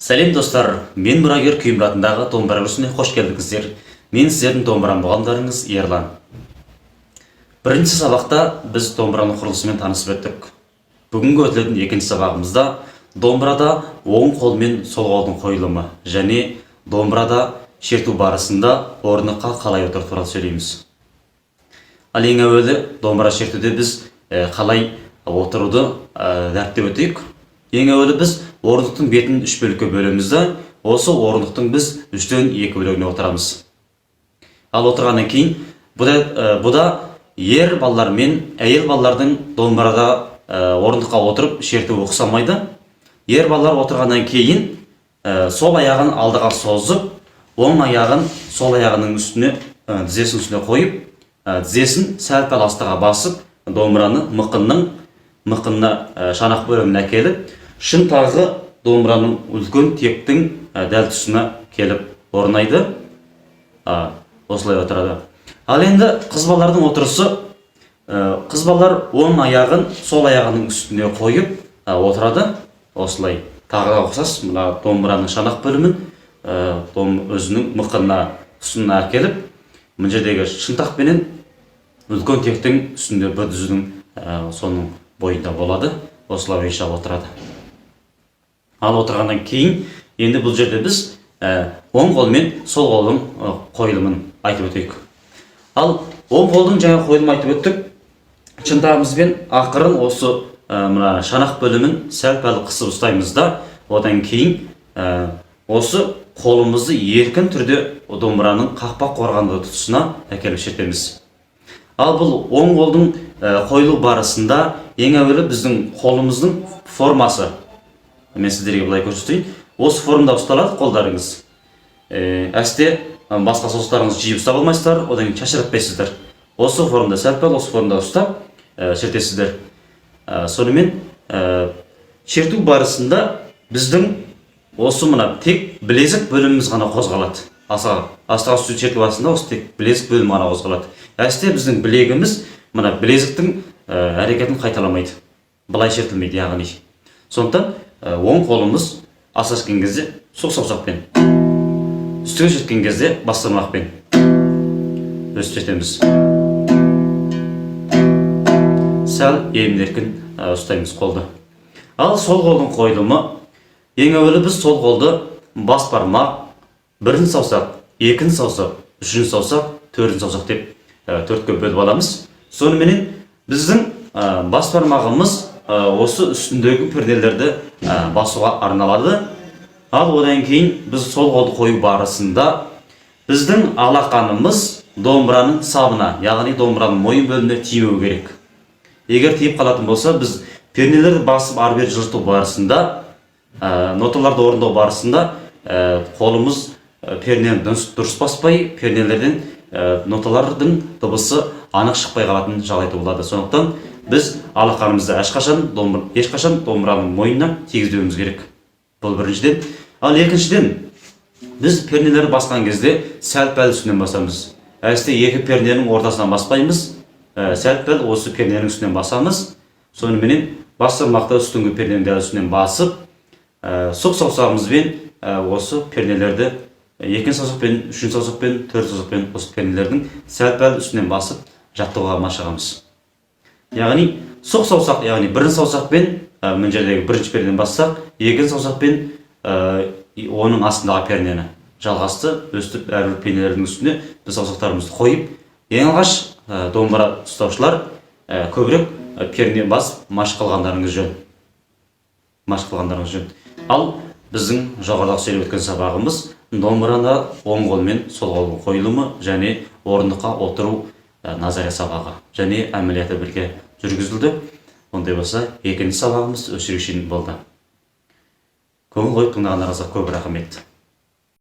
Сәлем достар, мен мұрагер күй мұратындағы домбыра күрсіне қош келдіңіздер. Мен сіздердің домбыра мұғалімдарыңыз Ерлан. Бірінші сабақта біз домбыраның құрылысымен танысып өттік. Бүгінгі өтілетін екінші сабағымызда домбырада оң қол мен сол қолдың қойылымы және домбырада шерту барысында орныққа қалай отыру туралы сөйлейміз. Ал ең әуелі домбыра шертуде біз қалай отыруды дәріптеп өтейік. Ең әуелі біз орындықтың бетін үш бөлікке бөлеміз да, осы орындықтың біз үштен екі бөлігіне отырамыз. Ал отырғаннан кейін, бұда ер балалар мен әйел балалардың домбырада орындыққа отырып шерту ұқсамайды. Ер балалар отырғаннан кейін сол аяғын алдыға созып, оң аяғын сол аяғының үстіне, тізесінің үстіне қойып, тізесін сәл-пәл астыға басып, домбыраны мықынына шанақ бөліміне әкеліп, шын тағы домбыраның үлкен тектің дәл тұсына келіп орнайды. Осылай отырады. Ал енді қыз балалардың отырысы, қыз балалар оң аяғын сол аяғының үстіне қойып отырады. Осылай тағы ұқсас, мына домбыраның шанақ бөлімін өзінің мықынына тұсына әкеліп, мына жердегі шынтақпенен үлкен тектің үстінде бір дүзінің соның бойында болады. Осылай отырады. Ал отырғаннан кейін, енді бұл жерде біз оң қол мен сол қолдың қойылымын айтып өтейік. Ал оң қолдың жаңа қойылымын айтып өттік. Шынтағымызбен ақырын осы мына шанақ бөлімін сәл-пәл қысып ұстаймыз да, одан кейін осы қолымызды еркін түрде домбыраның қақпақ қорғанды тұсына әкеліп шертеміз. Ал бұл оң қолдың қойылу барысында ең әуелі біздің қолымыздың формасы. Мен сіздерге бұлай көрсетейін. Осы формада ұсталады қолдарыңыз. Әсте басқа соғыстарыңыз жиып ұстап алмайсыздар, одан кейін шашыратпайсыздар. Осы формада сәл-пәл осы формада ұстап шертесіздер. Сонымен шерту барысында біздің осы мына тек білезік бөліміміз ғана қозғалады. Астыға үстіне шерту барысында осы тек білезік бөлімі ғана қозғалады. Әсте біздің білегіміз мына білезіктің әрекетін қайталамайды. Былай шертілмейді, яғни. Сондықтан оң қолымыз аса шерткен кезде соқ саусақпен, үстіге шерткен кезде бас бармақпен өстіп шертеміз. Сәл емін-еркін ұстаймыз қолды. Ал сол қолдың қойылымы, ең әуелі біз сол қолды бас бармақ, бірінші саусақ, екінші саусақ, үшінші саусақ, төртінші саусақ деп төртке бөліп аламыз. Соныменен біздің бас бармағымыз осы үстіндегі пернелерді басуға арналады. Ал одан кейін біз сол қолды қою барысында біздің алақанымыз домбыраның сабына, яғни домбыраның мойын бөліміне тимеу керек. Егер тиіп қалатын болса, біз пернелерді басып ары-бері жылжыту барысында, ноталарды орындау барысында қолымыз пернені дұрыс баспай, пернелерден ноталардың дыбысы анық шықпай қалатын жағдайда болады. Сондықтан біз алақанымызды ешқашан домбыраның мойнына тигізбеуіміз керек. Бұл біріншіден. Ал екіншіден, біз пернелерді басқан кезде сәл-пәл үстінен басамыз. Әсте екі перненің ортасынан баспаймыз, сәл-пәл осы перненің үстінен басамыз. Соныменен бас бармақты үстіңгі перненің дәл үстінен басып, сұқ саусағымызбен осы пернелерді екінші саусақпен, үшінші саусақпен, төртінші саусақпен осы пернелердің сәл-пәл үстінен басып жаттауға машығамыз. Яғни сұқ саусақ, яғни бірінші саусақпен мына жердегі бірінші пернені бассақ, екінші саусақпен оның астындағы пернені жалғасты өстіп әрбір пернелердің үстіне біз саусақтарымызды қойып, ең алғаш домбыра ұстаушылар көбірек перне басып машық қылғандарыңыз жөн. Ал біздің жоғарыдағы сөйлеп өткен сабағымыз домбырада оң қол мен сол қолдың қойылымы және орындыққа отыру назария сабағы және әмелияты бірге жүргізілді. Ондай болса, екінші сабағымыз өшірушін болды. Көңіл қойып тыңдағандарыңызға көп рахмет.